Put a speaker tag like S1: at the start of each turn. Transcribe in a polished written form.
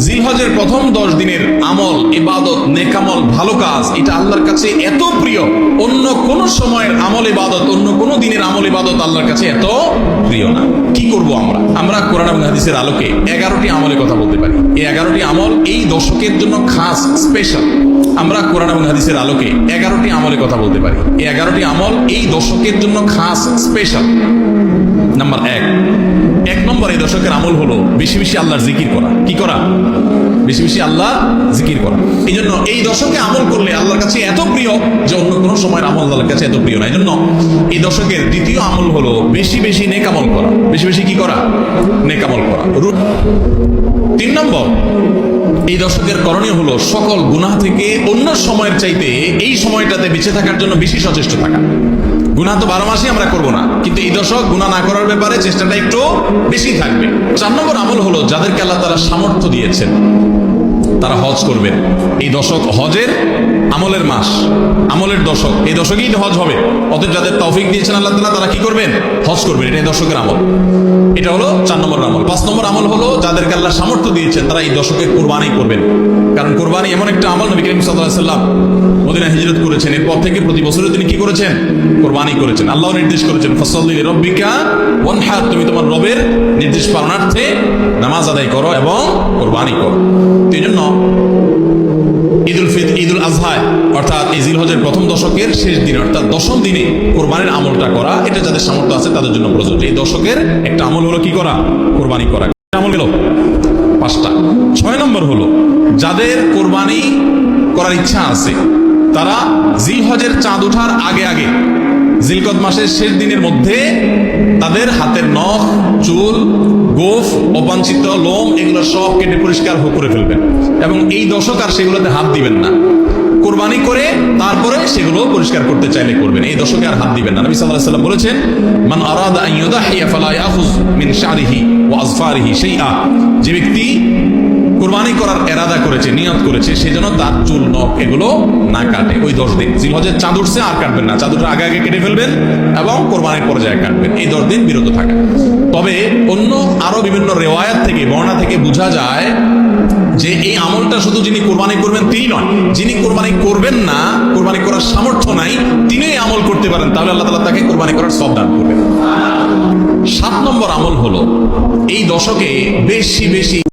S1: জিলহজের প্রথম 10 দিনের আমল, ইবাদত, নেকামল, ভালো কাজ, এটা আল্লাহর কাছে এত প্রিয়, অন্য কোন সময়ের আমল ইবাদত, অন্য কোন দিনের আমল ইবাদত আল্লাহর কাছে এত প্রিয় না। কি করব আমরা কোরআন এবং হাদিসের আলোকে 11টি আমলের কথা বলতে পারি। এই 11টি আমল এই দশকের জন্য খাস, স্পেশাল। আমরা কোরআন এবং হাদিসের আলোকে 11টি আমলের কথা বলতে পারি। এই 11টি আমল এই দশকের জন্য খাস, স্পেশাল। নাম্বার 1 নম্বর এই দশকের আমল হলো বেশি বেশি আল্লাহর জিকির করা। কি করা? বেশি বেশি আল্লাহ জিকির করা। এই জন্য এই দশকে আমল করলে আল্লাহর কাছে এত প্রিয় যে অন্য কোনো সময়ের আমল আল্লাহর কাছে এত প্রিয় না। এই জন্য এই দশকের দ্বিতীয় আমল হলো বেশি বেশি নেকামল করা। বেশি বেশি কি করা? নেকামল করা। 3 নম্বর এই দশকের করণীয় হলো সকল গুনাহ থেকে অন্য সময়ের চাইতে এই সময়টাতে বেঁচে থাকার জন্য বেশি সচেষ্ট থাকা। গুনাহ তো 12 মাসই আমরা করব না, কিন্তু এই দশক গুনাহ না করার ব্যাপারে চেষ্টাটা একটু বেশি থাকবে। 4 নম্বর আমল হলো যাদেরকে আল্লাহ তাআলা সামর্থ্য দিয়েছেন তারা হজ করবেন। এই দশক হজের আমলের মাস, আমলের দশক। এই দশকেই হজ হবে। অতএব যাদের তৌফিক দিয়েছেন আল্লাহ তাআলা তারা কি করবেন? হজ করবেন। এটা এই দশকের আমল। এটা হলো 4 নম্বর আমল। 5 নম্বর আমল হলো যাদেরকে আল্লাহ সামর্থ্য দিয়েছেন তারা এই দশকে কুরবানি করবেন। কারণ কুরবানি এমন একটা আমল, নবী করিম সাল্লাল্লাহু আলাইহি ওয়াসাল্লাম মদিনা হিজরত করেছেন, এরপর থেকে প্রতি বছরে তিনি কি করেছেন? কুরবানি করেছেন। আল্লাহ নির্দেশ করেছেন ফাসাল্লি লিরাব্বিকা ওয়ানহার, তুমি তোমার রবের নির্দেশ পালনার্থে নামাজ আদায় করো এবং কুরবানি করো। এই জন্য ঈদুল আজহা অর্থাৎ এই জিলহজের প্রথম দশকের শেষ দিন অর্থাৎ 10ম দিনে কোরবানির আমলটা করা, এটা যাদের সামর্থ্য আছে তাদের জন্য প্রযোজ্য। এই দশকের একটা আমল হলো কি করা? কোরবানি করা। আমল গেল 5টা। 6 নম্বর হলো যাদের কোরবানি করার ইচ্ছা আছে তারা জিলহজের চাঁদ ওঠার আগে আগে জিলকদ মাসের শেষ দিনের মধ্যে তাদের হাতের নখ, চুল, গোফ, অবাঞ্ছিত লোম এগুলো সব কেটে পরিষ্কার করে ফেলবেন এবং এই দশক আর সেগুলোতে হাত দিবেন না। কোরবানি করে তারপরে সেগুলো পরিষ্কার করতে চাইলে করবেন, এই দশকে আর হাত দিবেন না। নবী সাল্লাল্লাহু আলাইহি ওয়াসাল্লাম বলেছেন মান আরাদা আন ইউদাহিয়া ফালা ইয়াখুয মিন শারিহি ওয়া আযফারিহি শাইআ, যে ব্যক্তি কুরবানি করার এরাদা করেছে, নিয়ত করেছে, সেজন্য তার চুল, নখ এগুলো না কাটে। ওই 10 দিন জিলহজের চাঁদ উঠছে আর কাটবেন না, চাঁদ উঠার আগে আগে কেটে ফেলবেন এবং কোরবানির পর্যায়ে কাটবেন। এই 10 দিন বিরত থাকা। তবে অন্য আরো বিভিন্ন রেওয়ায়াত থেকে, বর্ণনা থেকে বোঝা যায় যে এই আমলটা শুধু যিনি কোরবানি করবেন তিনি নয়, যিনি কোরবানি করবেন না, কোরবানি করার সামর্থ্য নাই, তিনি এই আমল করতে পারেন, তাহলে আল্লাহ তাআলা তাকে কোরবানি করার সওয়াব দান করবেন। 7 নম্বর আমল হলো এই দশকে বেশি বেশি